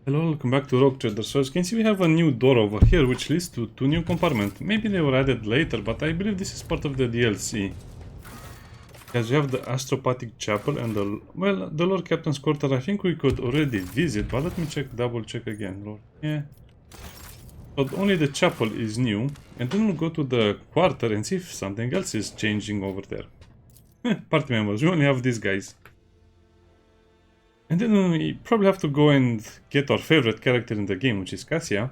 Hello, welcome back to Rogue Trader. So as you can see, we have a new door over here which leads to two new compartments. Maybe they were added later, but I believe this is part of the DLC. As we have the Astropathic chapel and the Lord Captain's quarter. I think we could already visit, but let me double check again. Lord, yeah. But only the chapel is new, and then we'll go to the quarter and see if something else is changing over there. Party members, we only have these guys. And then we probably have to go and get our favorite character in the game, which is Cassia.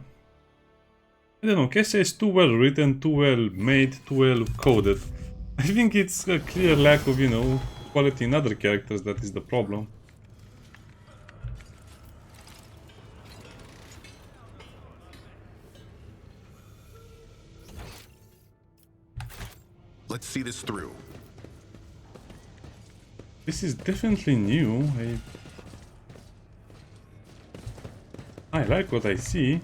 I don't know, Cassia is too well written, too well made, too well coded. I think it's a clear lack of, quality in other characters that is the problem. Let's see this through. This is definitely new. I like what I see.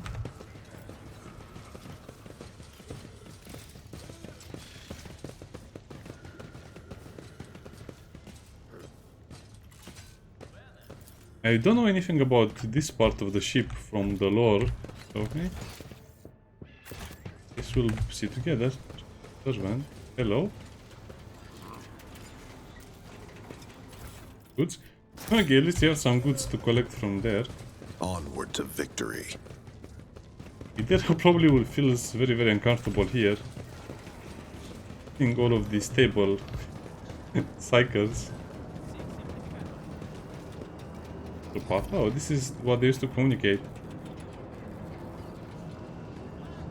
I don't know anything about this part of the ship from the lore. Okay. Guess we'll see together. Servant. Hello. Goods. Okay, at least you have some goods to collect from there. Onward to victory. Idera probably will feel very, very uncomfortable here. Seeing all of these stable cycles. Oh, this is what they used to communicate.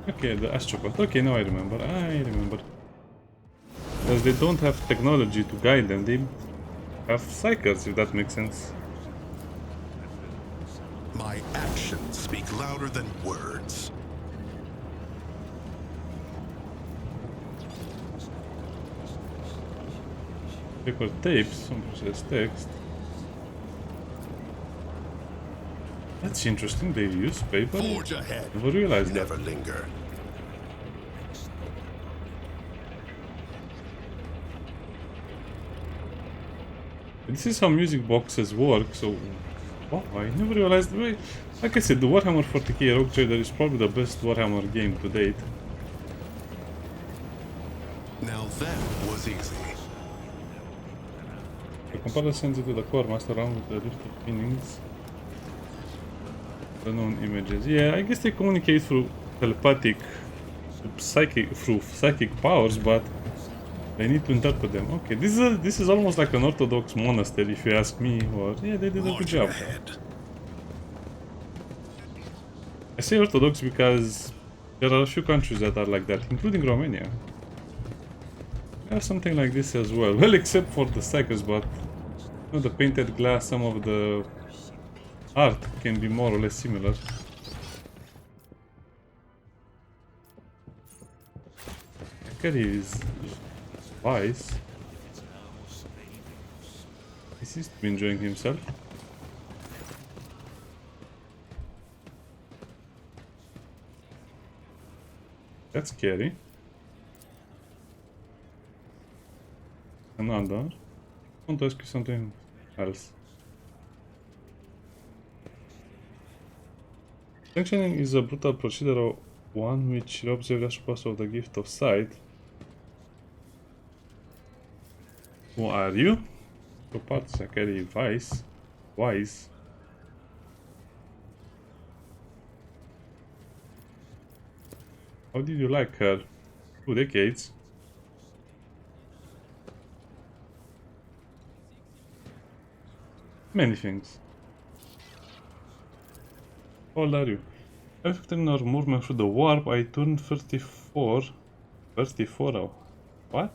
Okay, the Astropath. Okay, now I remember. Because they don't have technology to guide them, they have cycles, if that makes sense. My actions speak louder than words. Paper tapes, some process text. That's interesting, they use paper. Forge ahead. Never realized that. Never linger. This is how music boxes work, so... Oh, I never realized... Like I said, the Warhammer 40k Rogue Trader is probably the best Warhammer game to date. Now that was easy. The compiler sends it to the Choirmaster along with the lifted pinnings. Unknown images. Yeah, I guess they communicate through telepathic... through psychic powers, but... I need to interpret them. Okay, this is almost like an Orthodox monastery, if you ask me. Or yeah, they did a good job. I say Orthodox because there are a few countries that are like that, including Romania. We have something like this as well. Well, except for the cycles, but the painted glass, some of the art can be more or less similar. Kerry is Vice. He seems to be enjoying himself. That's scary. Another. I want to ask you something else. Sanctioning is a brutal procedure, one which robs every Astropathic of the gift of sight. Who are you? Two parts, I carry Wise. How did you like her? 2 decades. Many things. How old are you? After our movement through the warp, I turned 34. 34 now. What?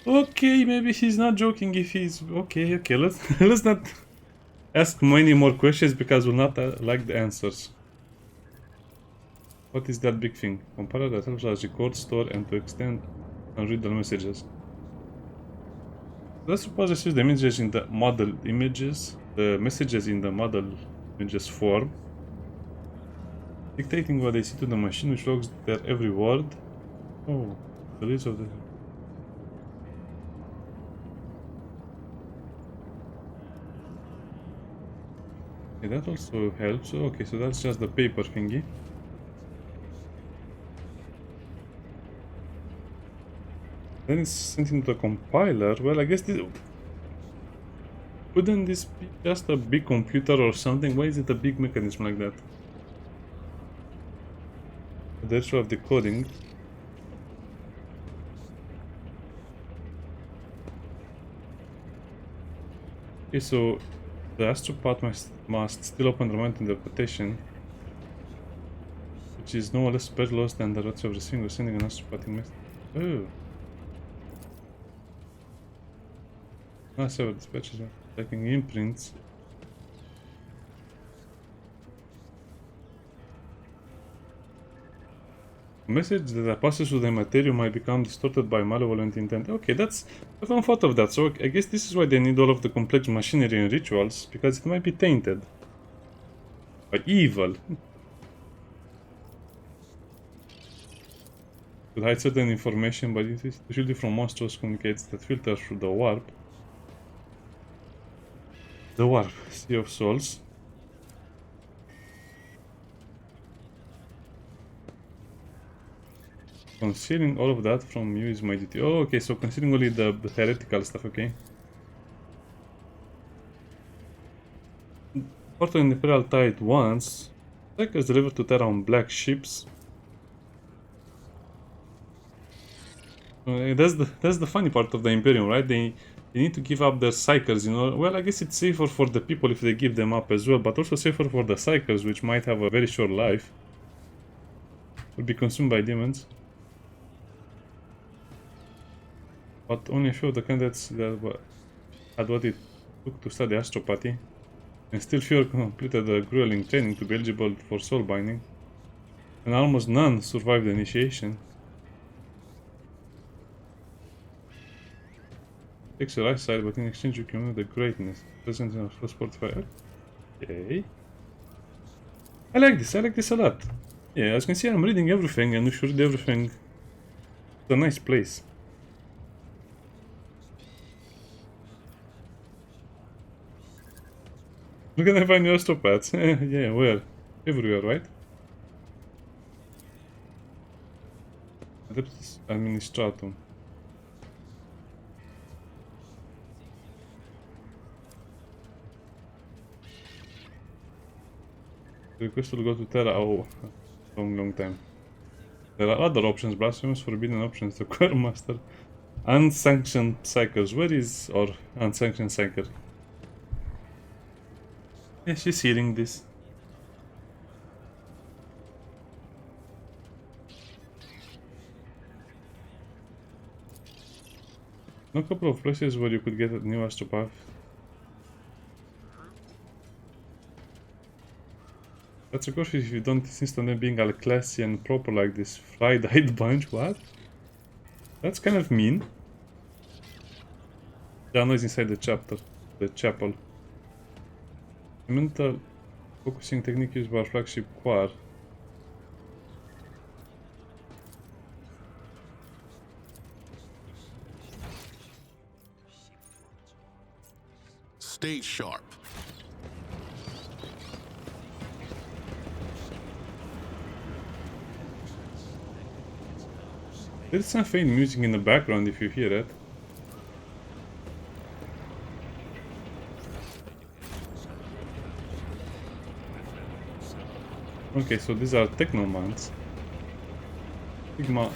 Okay, maybe he's not joking if he's... Okay, let's not ask many more questions because we'll not like the answers. What is that big thing? Compiler that helps us record, store, and to extend and read the messages. Let's suppose I use the images in the model images, the messages in the model images form, dictating what they see to the machine, which logs their every word. Oh. The list of the Okay, that also helps. Okay, so that's just the paper thingy. Then it's sent into the compiler. Well, I guess this... Wouldn't this be just a big computer or something? Why is it a big mechanism like that? The issue of decoding. Okay, so the Astropath must still open Remnant interpretation, which is no less perilous than the routes of receiving or sending an Astropathic message. Oh. Several dispatches are taking imprints. A message that passes through the material might become distorted by malevolent intent. Okay, that's... I haven't thought of that, so I guess this is why they need all of the complex machinery and rituals, because it might be tainted. By evil. Could hide certain information, but it is usually from monstrous communicates that filter through the warp. The warp, Sea of Souls. Concealing all of that from you is my duty. Oh, okay, so concealing only the heretical stuff, okay. Portal in the Imperial Tide once. Attackers delivered to Terra on black ships. That's the funny part of the Imperium, right? They need to give up their Psychers, you know. Well, I guess it's safer for the people if they give them up as well, but also safer for the Psychers, which might have a very short life. Will be consumed by demons. But only a few of the candidates that had what it took to study astropathy, and still fewer completed the grueling training to be eligible for soul binding, and almost none survived the initiation. Takes your eyesight, but in exchange you can know the greatness present in our first portfolio. Okay. I like this a lot. Yeah, as you can see, I'm reading everything, and we should read everything. It's a nice place. We're gonna find new astropaths. Yeah, where? Everywhere, right? Adeptus Administratum. The request will go to Terra. Oh, long time. There are other options, blasphemous, forbidden options, the Choirmaster. Unsanctioned Psychers. Where is our unsanctioned Psycher? Yeah, she's healing this. No couple of places where you could get a new astropath. That's of course if you don't insist on them being all classy and proper like this fried-eyed bunch. What? That's kind of mean. Jano is inside the chapel. The mental focusing technique used by our flagship Quar. Stay sharp. There's some faint music in the background if you hear it. Okay, so these are technomans. Sigma.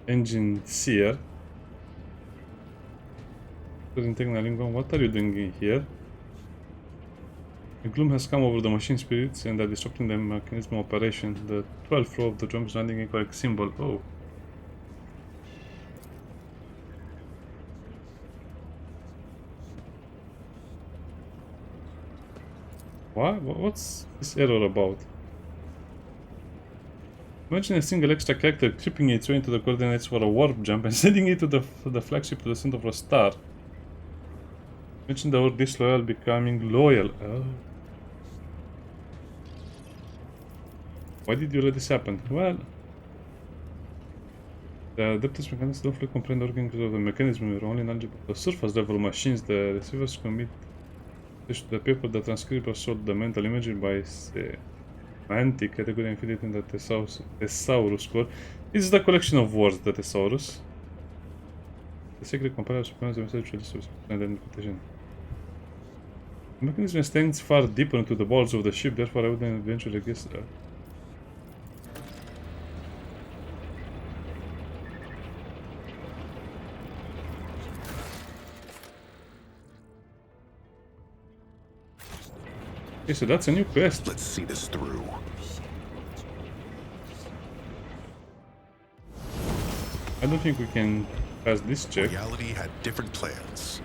Engine Seer. What are you doing in here? The gloom has come over the machine spirits and are disrupting the mechanism operation. The 12th row of the drum is landing a correct symbol. Oh. What? What's this error about? Imagine a single extra character creeping its way into the coordinates for a warp jump and sending it to the flagship to the center of a star. Imagine the word disloyal becoming loyal. Oh. Why did you let this happen? Well... The adapters mechanics don't fully comprehend the workings of the mechanism. We're only knowledgeable of the surface level machines. The receivers commit to the paper. The transcribers sort the mental imagery by semantic category and feed it in the thesaurus core. This is the collection of words, the thesaurus. The sacred compiler supplies the message to the identification. The mechanism extends far deeper into the walls of the ship, therefore I wouldn't eventually guess. Okay, so that's a new quest. Let's see this through. I don't think we can pass this check. Reality had different plans.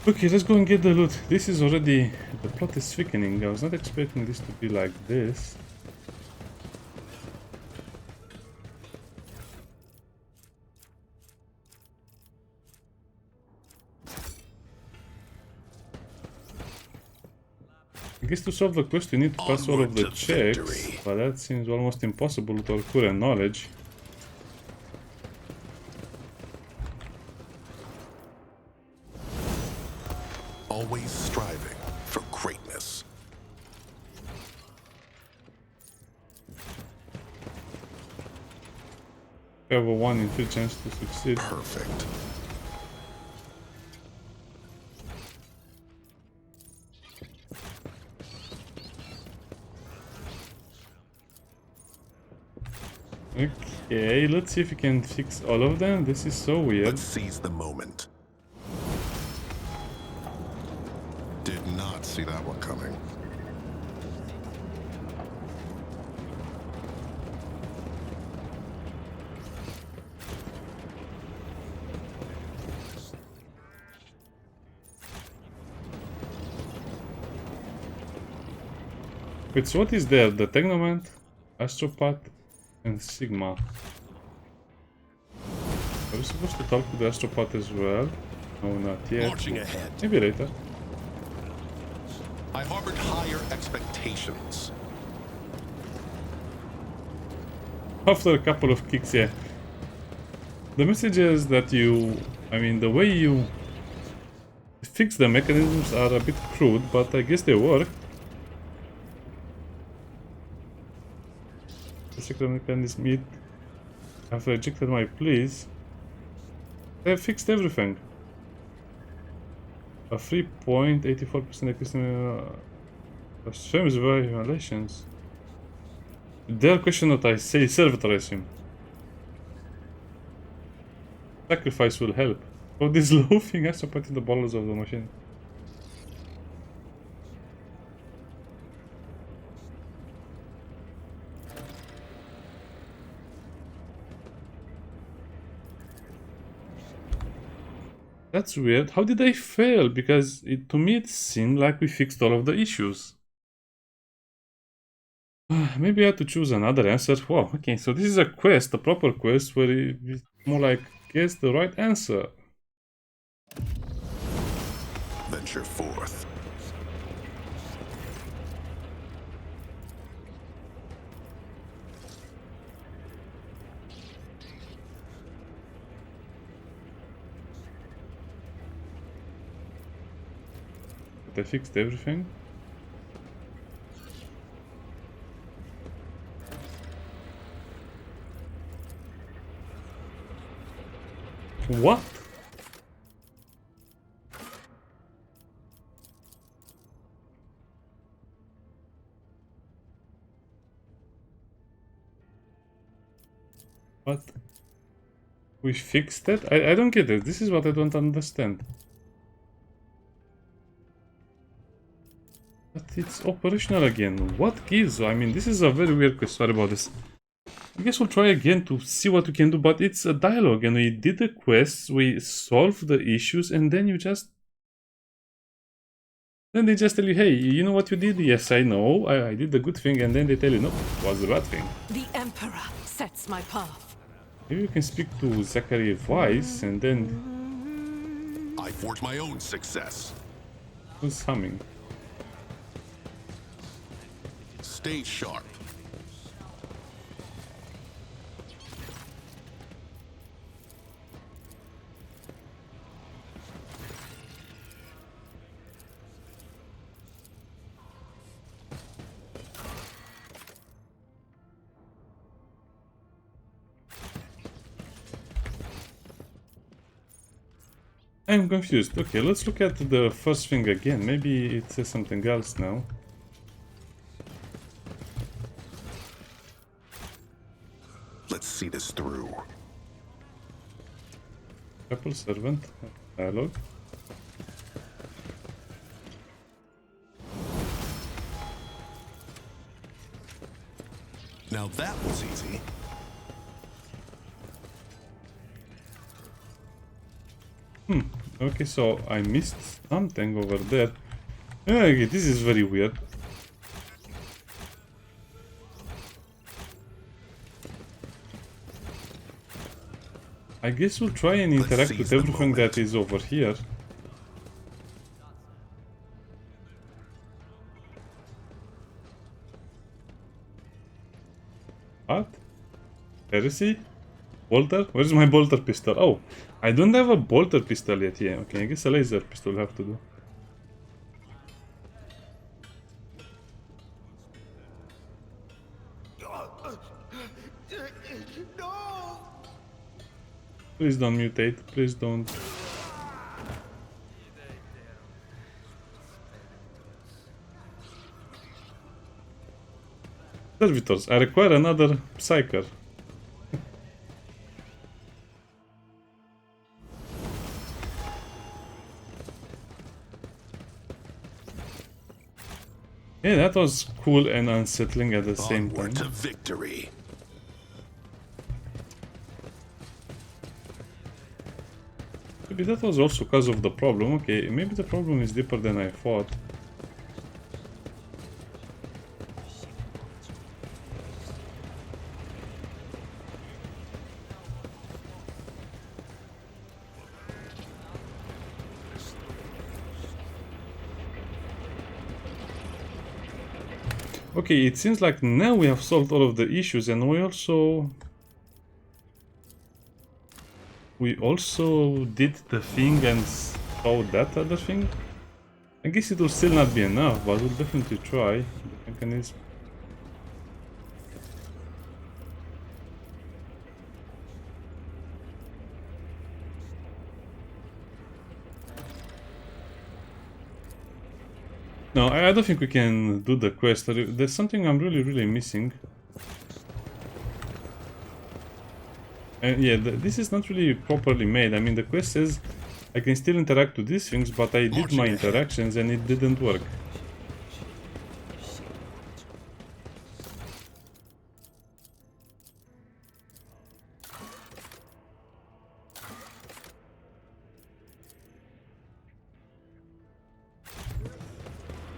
Okay, let's go and get the loot. This is already... the plot is thickening. I was not expecting this to be like this. I guess to solve the quest you need to pass all of the checks, but that seems almost impossible with our current knowledge. Always striving for greatness. We have a 1 in 3 chance to succeed. Perfect. Okay, let's see if we can fix all of them. This is so weird. Let's seize the moment. Did not see that one coming. Wait, so what is there? The Technomant, Astropath, and Sigma. Are we supposed to talk to the Astropath as well? No, not yet. Marching ahead. Maybe later. I harbored higher expectations. After a couple of kicks, yeah. The message is that the way you fix the mechanisms are a bit crude, but I guess they work. The secret mechanism, it have rejected my pleas. They have fixed everything. A 3.84% accuracy assumes violations. Their question that I say served, I assume. Sacrifice will help. Oh, this loafing has to put in the bowels of the machine. That's weird. How did I fail? Because to me it seemed like we fixed all of the issues. Maybe I had to choose another answer. Wow, okay, so this is a quest, a proper quest, where it's more like guess the right answer. Venture forth. But I fixed everything. What? What? We fixed it? I don't get it. This is what I don't understand. But it's operational again. What gives? I mean, this is a very weird quest. Sorry about this. I guess we'll try again to see what we can do, but it's a dialogue and we did the quests, we solved the issues, and then you just... Then they just tell you, hey, you know what you did? Yes, I know, I did the good thing, and then they tell you, no, it was the bad thing. The Emperor sets my path. Maybe you can speak to Zachary Weiss and then I forge my own success. who's humming? Stay sharp. I'm confused. Okay, let's look at the first thing again. Maybe it says something else now. Let's see this through. Chapel servant dialogue. Now that was easy. Okay, so I missed something over there. Okay, this is very weird. I guess we'll try and interact with seize the everything that moment. is over here. What? Heresy? Bolter? Where's my bolter pistol? Oh, I don't have a bolter pistol yet. Yeah, okay, I guess a laser pistol will have to do. No! Please don't mutate. Please don't. Servitors, I require another psyker. Yeah, that was cool and unsettling at the same time. Onward to victory. Maybe that was also cause of the problem. Okay, maybe the problem is deeper than I thought. Okay, it seems like now we have solved all of the issues, and we also did the thing and saw that other thing. I guess it will still not be enough, but we'll definitely try the mechanism. No, I don't think we can do the quest. There's something I'm really missing. Yeah, this is not really properly made. I mean, the quest says I can still interact with these things, but I did my interactions and it didn't work.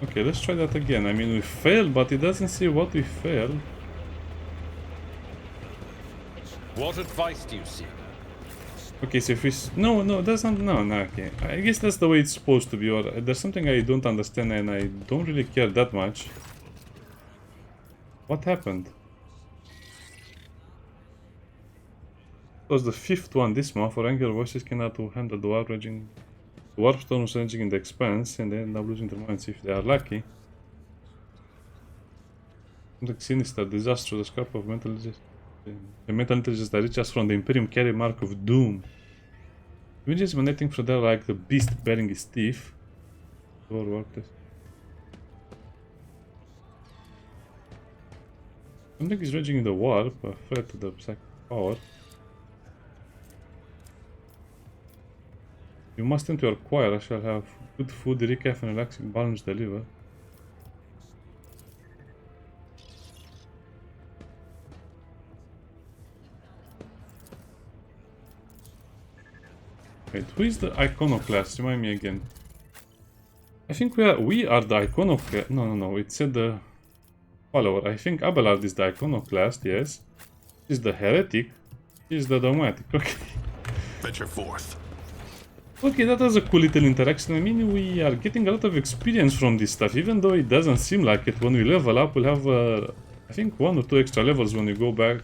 Okay, let's try that again. I mean, we failed, but it doesn't say what we failed. What advice do you seek? Okay, so if we... No, that's not... No, okay. I guess that's the way it's supposed to be, or there's something I don't understand and I don't really care that much. What happened? It was the 5th one this month, for Angular Voices cannot handle the warp raging... The warp storms raging in the expanse, and they end up losing their minds if they are lucky. Something sinister, disastrous, the scarp of mental... The metal intelligence that reaches from the Imperium carry mark of doom. Images emanating from there like the beast bearing his teeth. Something is raging in the warp, a threat to the psychic power. You must enter your choir. I shall have good food, recap, and relaxing balance delivered. Wait, who is the iconoclast? Remind me again. I think we are the iconoclast. No. It said the follower. I think Abelard is the iconoclast, yes. Is the heretic. He's the Domatic, okay. Venture forth. Okay, that was a cool little interaction. I mean, we are getting a lot of experience from this stuff, even though it doesn't seem like it. When we level up, we'll have, I think, 1 or 2 extra levels when we go back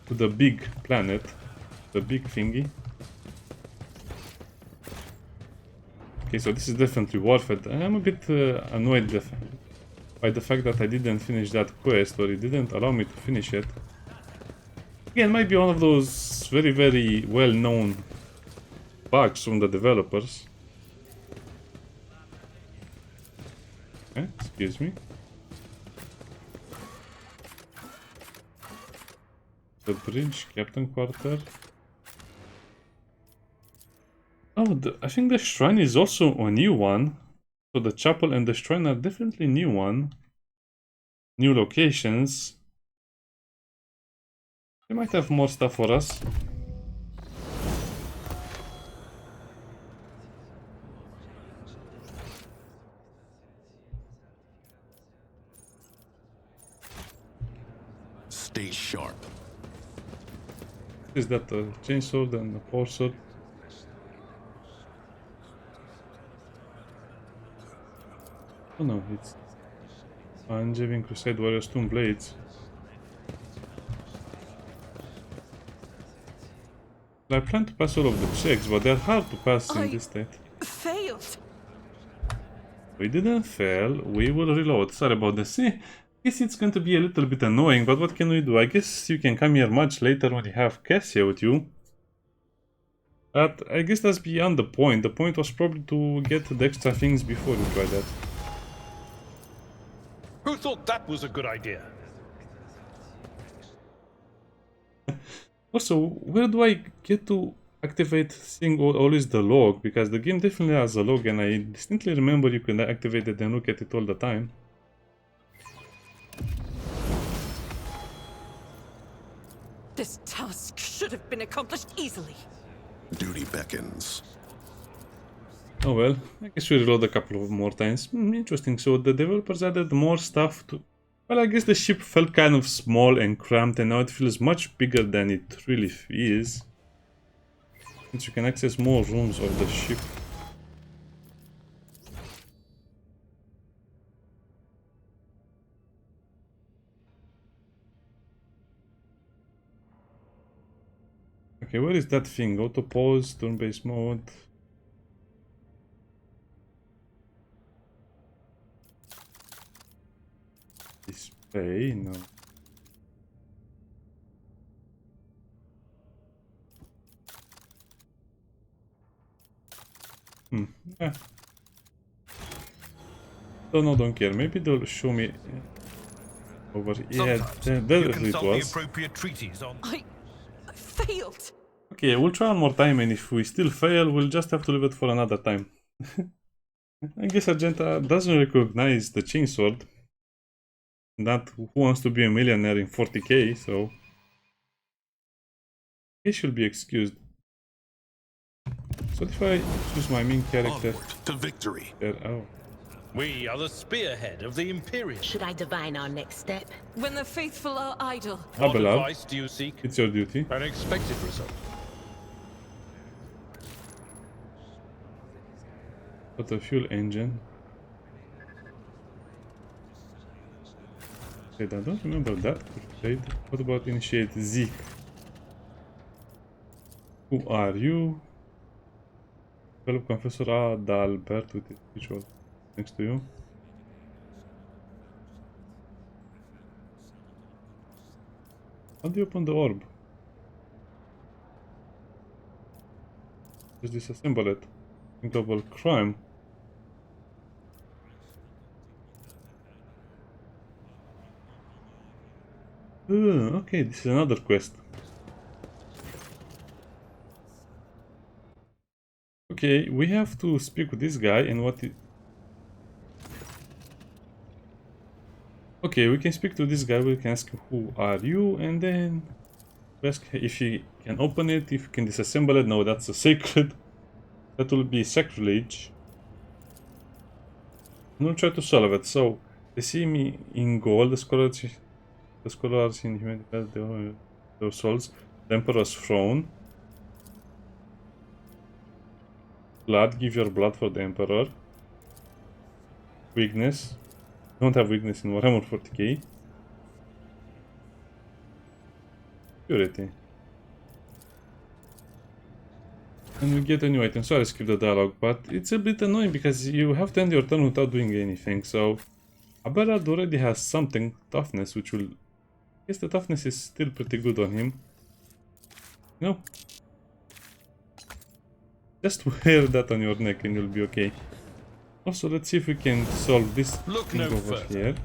to the big planet, the big thingy. Okay, so this is definitely worth it. I'm a bit annoyed by the fact that I didn't finish that quest, or it didn't allow me to finish it. Again, might be one of those very, very well-known bugs from the developers. Excuse me. The bridge, captain quarter. Oh, I think the shrine is also a new one. So the chapel and the shrine are definitely new one. New locations. They might have more stuff for us. Stay sharp. Is that a chainsaw and a power sword? Oh no, it's Angevin Crusade Warriors Tomb Blades. I plan to pass all of the checks, but they're hard to pass in this state. Failed. We didn't fail, we will reload. Sorry about this. I guess it's going to be a little bit annoying, but what can we do? I guess you can come here much later when you have Cassia with you. But I guess that's beyond the point. The point was probably to get the extra things before you try that. Who thought that was a good idea? Also, where do I get to activate seeing always the log? Because the game definitely has a log and I distinctly remember you can activate it and look at it all the time. This task should have been accomplished easily. Duty beckons. Oh well, I guess we reload a couple of more times. Interesting, so the developers added more stuff to... Well, I guess the ship felt kind of small and cramped and now it feels much bigger than it really is. Since you can access more rooms of the ship. Okay, where is that thing? Auto pause, turn-based mode. Display, no. Yeah. Don't care. Maybe they'll show me over here. Yeah, there it was. Appropriate treaties on. I failed. Okay, we'll try one more time, and if we still fail, we'll just have to leave it for another time. I guess Argenta doesn't recognize the chainsword. That who wants to be a millionaire in 40k, so he should be excused. So if I choose my main character, Onward to victory. oh, We are the spearhead of the Imperium. Should I divine our next step? When the faithful are idle. What Abelard. advice do you seek? It's your duty. An expected result. But the fuel engine. Wait, I don't remember that crusade. What about initiate Zeke? Who are you? Develop Confessor Adalbert with his ritual next to you. How do you open the orb? Just disassemble it. Double crime. Okay, this is another quest. Okay, we have to speak with this guy and what it... Okay, we can speak to this guy, we can ask who are you, and then ask if he can open it, if he can disassemble it. No, that's a secret. That will be sacrilege. I'm gonna try to solve it. So, they see me in gold, the scholars in humanity, their souls. The Emperor's Throne. Blood, give your blood for the Emperor. Weakness. Don't have weakness in Warhammer 40k. Purity. And we get a new item. Sorry, I skipped the dialogue, but it's a bit annoying because you have to end your turn without doing anything. So Aberrad already has something, toughness, which will... I guess the toughness is still pretty good on him. No. Just wear that on your neck and you'll be okay. Also, let's see if we can solve this Look thing no over further. here.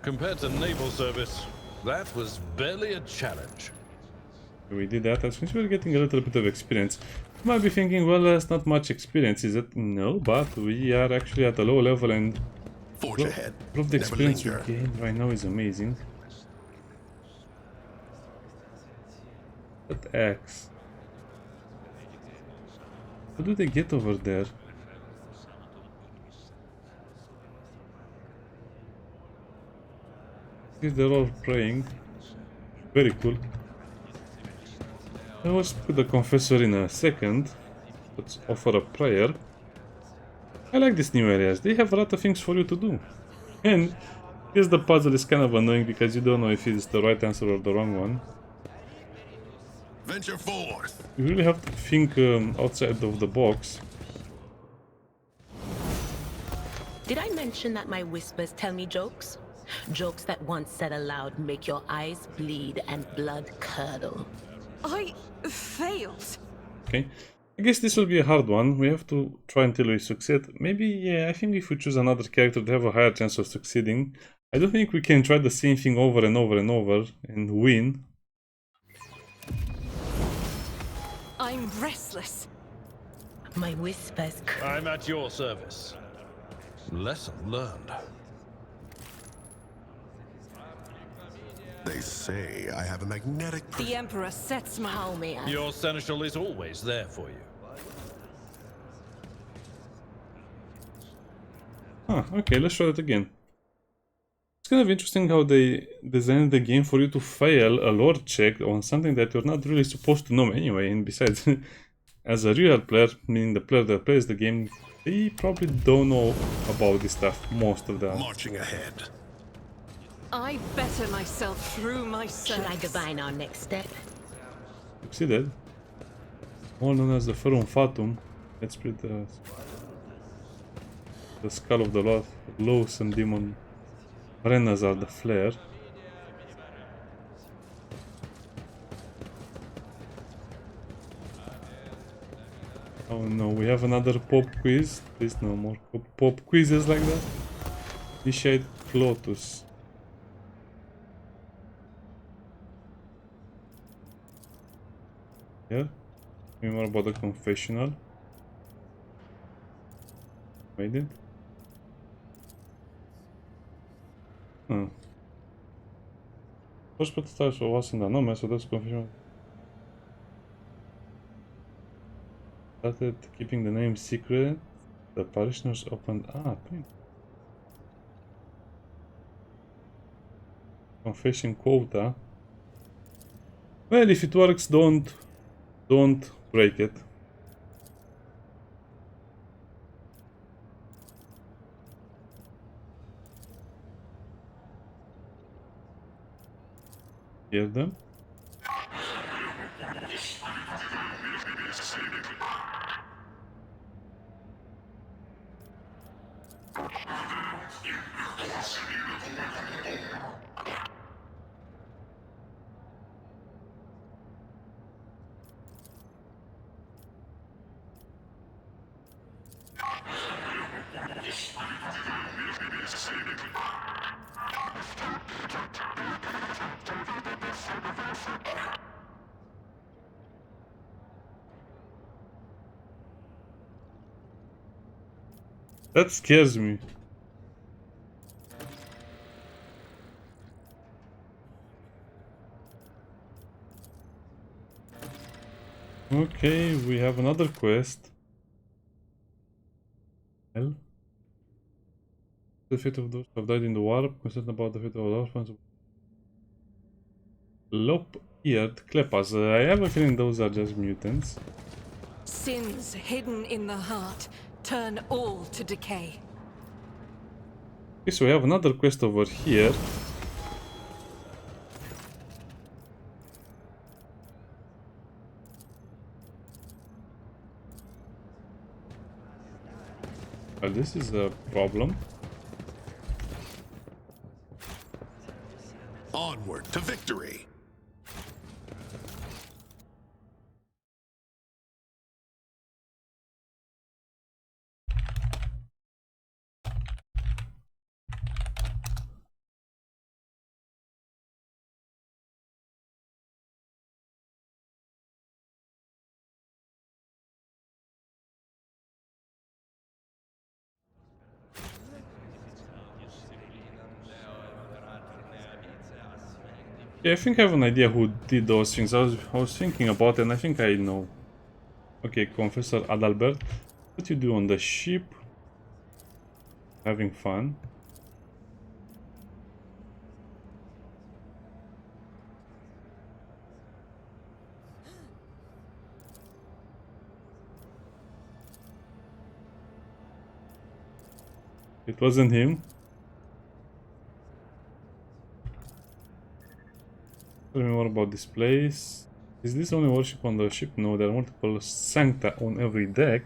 Compared to naval service, that was barely a challenge. We did that. I think we're getting a little bit of experience. You might be thinking, well, that's not much experience, is it? No, but we are actually at a low level and Forge ahead. all of the Never experience we linger. gain right now is amazing. That axe. How do they get over there? They're all praying. Very cool. I will put the confessor in a second. Let's offer a prayer. I like these new areas. They have a lot of things for you to do. And here's the puzzle is kind of annoying because you don't know if it's the right answer or the wrong one. Venture forth. You really have to think outside of the box. Did I mention that my whispers tell me jokes? Jokes that once said aloud make your eyes bleed and blood curdle. I failed. Okay. I guess this will be a hard one. We have to try until we succeed. Maybe, yeah, I think if we choose another character to have a higher chance of succeeding. I don't think we can try the same thing over and over and over and win. I'm restless. My whispers I'm at your service. Lesson learned. They say I have a magnetic... The Emperor sets my... How may I? Your seneschal is always there for you. Okay, let's try that again. It's kind of interesting how they designed the game for you to fail a lore check on something that you're not really supposed to know anyway. And besides, as a real player, meaning the player that plays the game, they probably don't know about this stuff, most of them. Marching ahead. I better myself through my Should I service. divine our next step? Succeeded. All known as the Ferrum Fatum. Let's split the skull of the loathsome demon. Arenas are the flare. Oh no, we have another pop quiz. Please no more pop quizzes like that. Initiate Clotus. Here. Tell me more about the confessional. Made it. First prototypes for was in the nome, so that's confessional. Started keeping the name secret. The parishioners opened confession quota. Well, if it works, don't break it. Hear them? That scares me. Okay, we have another quest. Hell. The fate of those who have died in the war, concerned about the fate of the orphans. Lop here to clip us. I have a feeling those are just mutants. Sins hidden in the heart turn all to decay. Okay, so we have another quest over here. Well, this is a problem. Onward to victory. Yeah, I think I have an idea who did those things. I was thinking about it and I think I know. Okay, Confessor Adalbert. What you do on the ship? Having fun. It wasn't him. Tell me more about this place. Is this only worship on the ship? No, there are multiple sancta on every deck.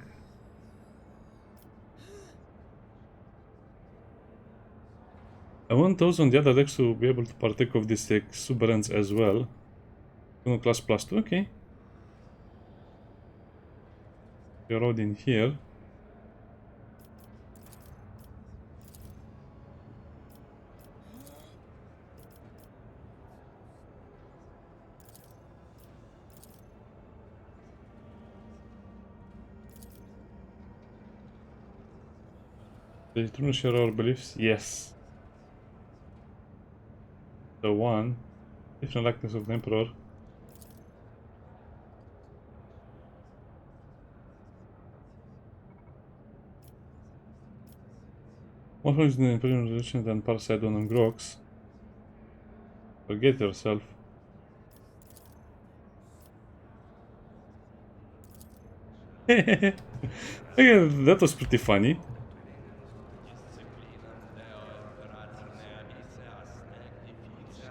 I want those on the other decks to be able to partake of this exuberance as well. Class +2, okay. You're all in here. They truly share our beliefs? Yes. The one. Different likeness of the Emperor. More points in the Imperial Revolution than Parasite on Grox. Forget yourself. Okay, that was pretty funny.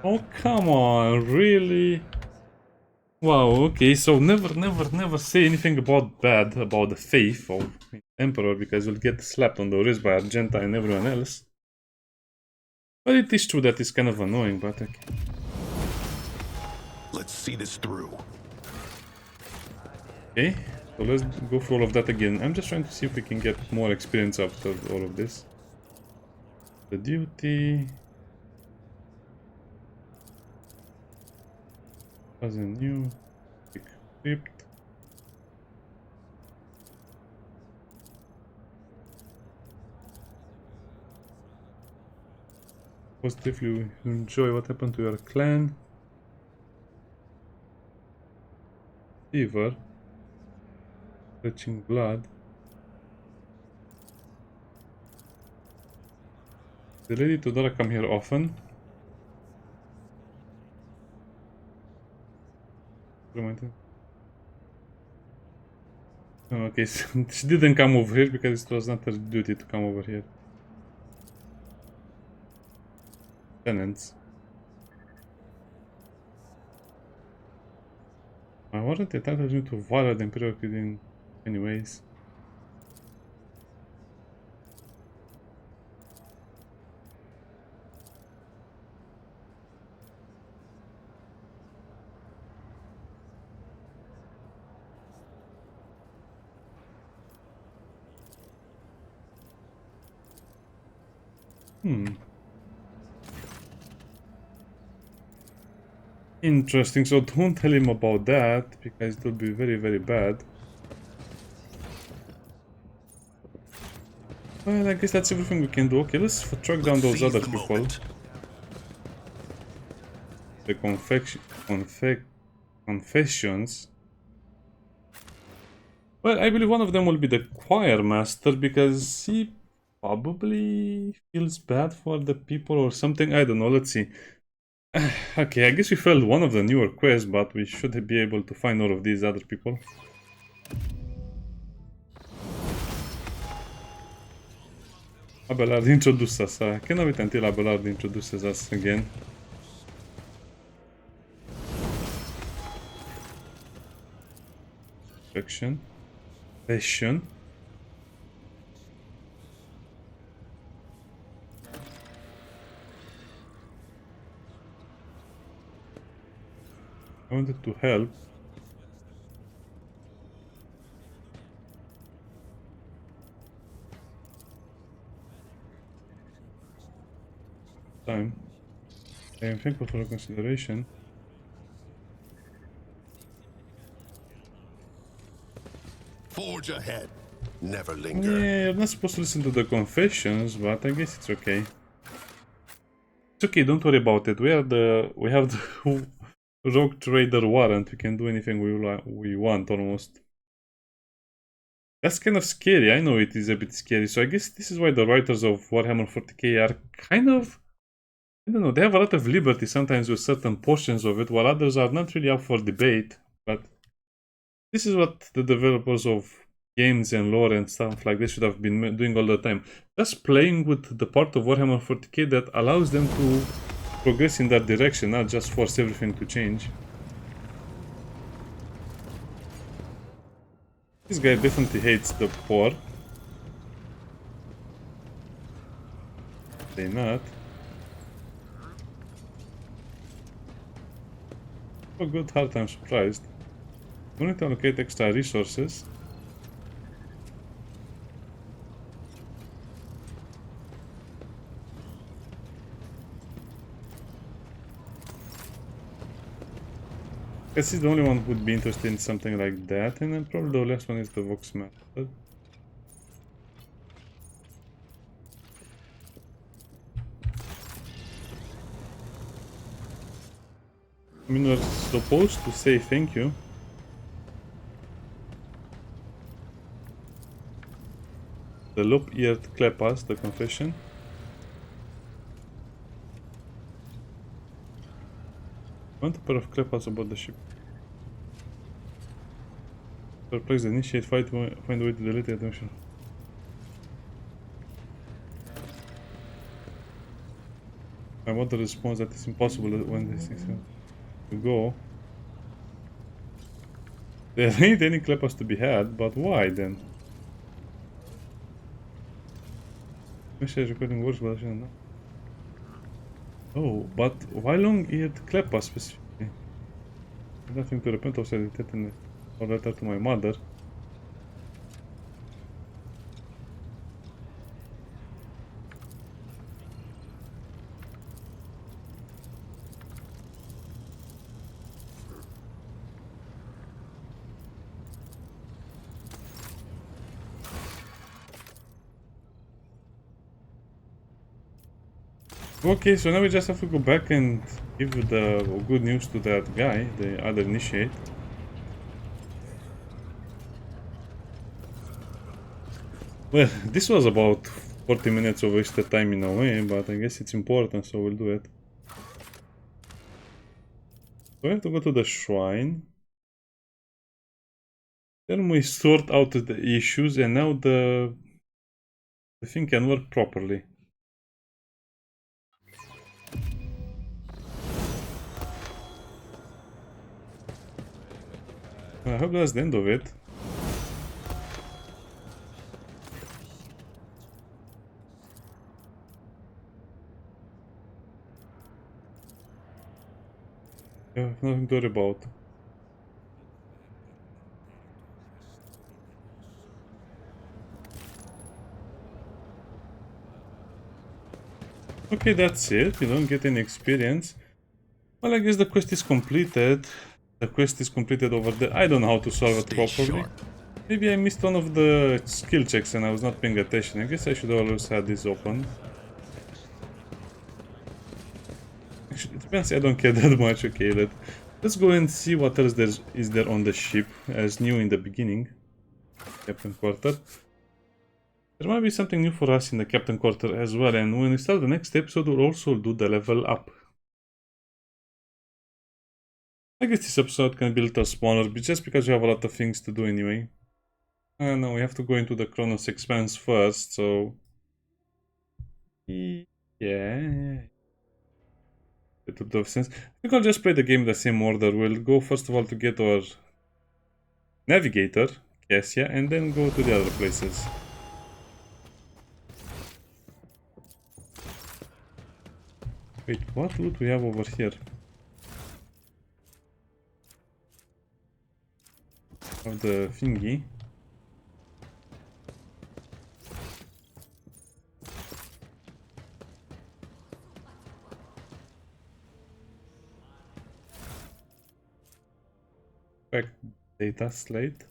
Oh, come on, really? Wow, okay, so never say anything bad about the faith of Emperor because you'll get slapped on the wrist by Argenta and everyone else. But it is true that it's kind of annoying, but okay. Let's see this through. Okay, so let's go through all of that again. I'm just trying to see if we can get more experience after all of this. The duty... as a new equipped. Positively enjoy what happened to your clan. Fever. Fetching blood. The Lady Todora come here often. Okay, so she didn't come over here because it was not her duty to come over here. Tenants. I wasn't entitled you to violate the Imperial Cuisine anyways. Interesting, so don't tell him about that, because it will be very bad. Well, I guess that's everything we can do. Okay, let's track down those other people. The confessions. Well, I believe one of them will be the Choirmaster, because he probably feels bad for the people or something. I don't know, let's see. Okay, I guess we failed one of the newer quests, but we should be able to find all of these other people. Abelard introduced us. I cannot wait until Abelard introduces us again. Action. Passion. I wanted to help. Time. I am thankful for your consideration. Forge ahead. Never linger. Yeah, you're not supposed to listen to the confessions, but I guess it's okay. It's okay, don't worry about it. We have the Rogue Trader warrant. We can do anything we want almost. That's kind of scary. I know it is a bit scary. So I guess this is why the writers of Warhammer 40k are kind of, I don't know, they have a lot of liberty sometimes with certain portions of it, while others are not really up for debate. But this is what the developers of games and lore and stuff like this should have been doing all the time. Just playing with the part of Warhammer 40k that allows them to progress in that direction, not just force everything to change. This guy definitely hates the poor. They not. Oh good heart, I'm surprised. We need to allocate extra resources. Guess he's the only one who would be interested in something like that, and then probably the last one is the Vox method. I mean, we're supposed to say thank you. The lop-eared Klepas, the confession. I want a pair of Klepas aboard the ship. Perplex the initiate fight, find a way to delete the attention. My mother responds that it's impossible when this is to go. There ain't any Klepas to be had, but why then? Message recording words, but I shouldn't know. Oh, but why long-eared Klepas specifically? Nothing to repent of, said it in a letter to my mother. Okay, so now we just have to go back and give the good news to that guy, the other initiate. Well, this was about 40 minutes of wasted time in a way, but I guess it's important, so we'll do it. So we have to go to the shrine. Then we sort out the issues, and now the thing can work properly. I hope that's the end of it. Yeah, nothing to worry about. Okay, that's it. You don't get any experience. Well, I guess the quest is completed. The quest is completed over there. I don't know how to solve it properly. Maybe I missed one of the skill checks and I was not paying attention. I guess I should always have this open. Actually, it depends. I don't care that much. Okay, let's go and see what else is there on the ship as new in the beginning. Captain Quarter. There might be something new for us in the Captain Quarter as well, and when we start the next episode we'll also do the level up. I guess this episode can be a little smaller, but just because we have a lot of things to do anyway. No, we have to go into the Chronos Expanse first, so... Yeah... It would have sense. I think I'll just play the game in the same order. We'll go first of all to get our... Navigator, Cassia, and then go to the other places. Wait, what loot we have over here? Of the thingy. Back data slate.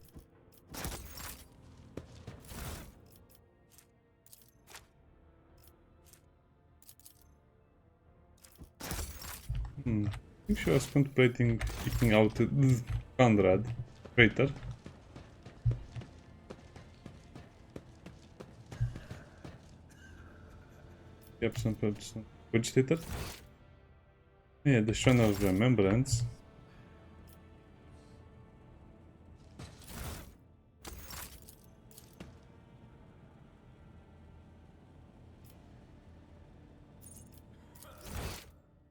I think she was contemplating kicking out Conrad, traitor. Yep, some vegetator. Yeah, the Shrine of Remembrance.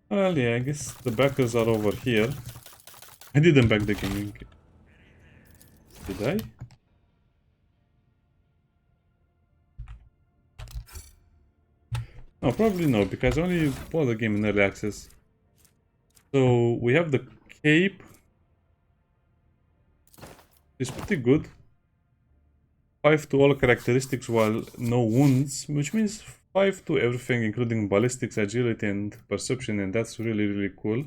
Well, yeah, I guess the backers are over here. I didn't back the game. Did I? No, probably no, because I only bought the game in early access. So, we have the cape. It's pretty good. 5 to all characteristics while no wounds, which means 5 to everything including ballistics, agility and perception, and that's really cool.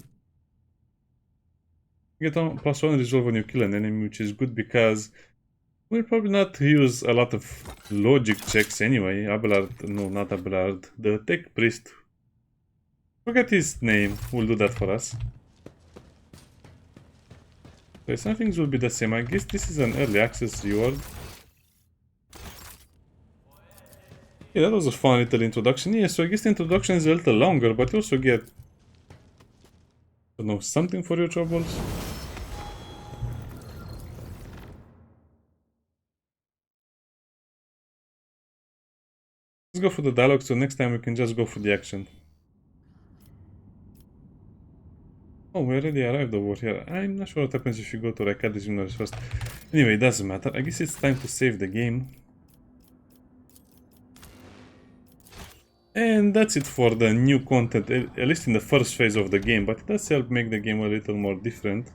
You get on +1 resolve when you kill an enemy, which is good because we'll probably not use a lot of logic checks anyway. Abelard, no, not Abelard, the tech priest. Forget his name, will do that for us. So some things will be the same. I guess this is an early access reward. Yeah, that was a fun little introduction. Yeah, so I guess the introduction is a little longer, but you also get, I don't know, something for your troubles. Let's go for the dialogue, so next time we can just go for the action. Oh, we already arrived over here. I'm not sure what happens if you go to Rakadi's universe first. Anyway, it doesn't matter. I guess it's time to save the game. And that's it for the new content, at least in the first phase of the game, but it does help make the game a little more different.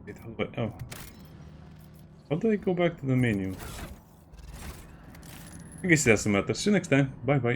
Wait, how do I go back to the menu? I guess it doesn't matter. See you next time. Bye bye.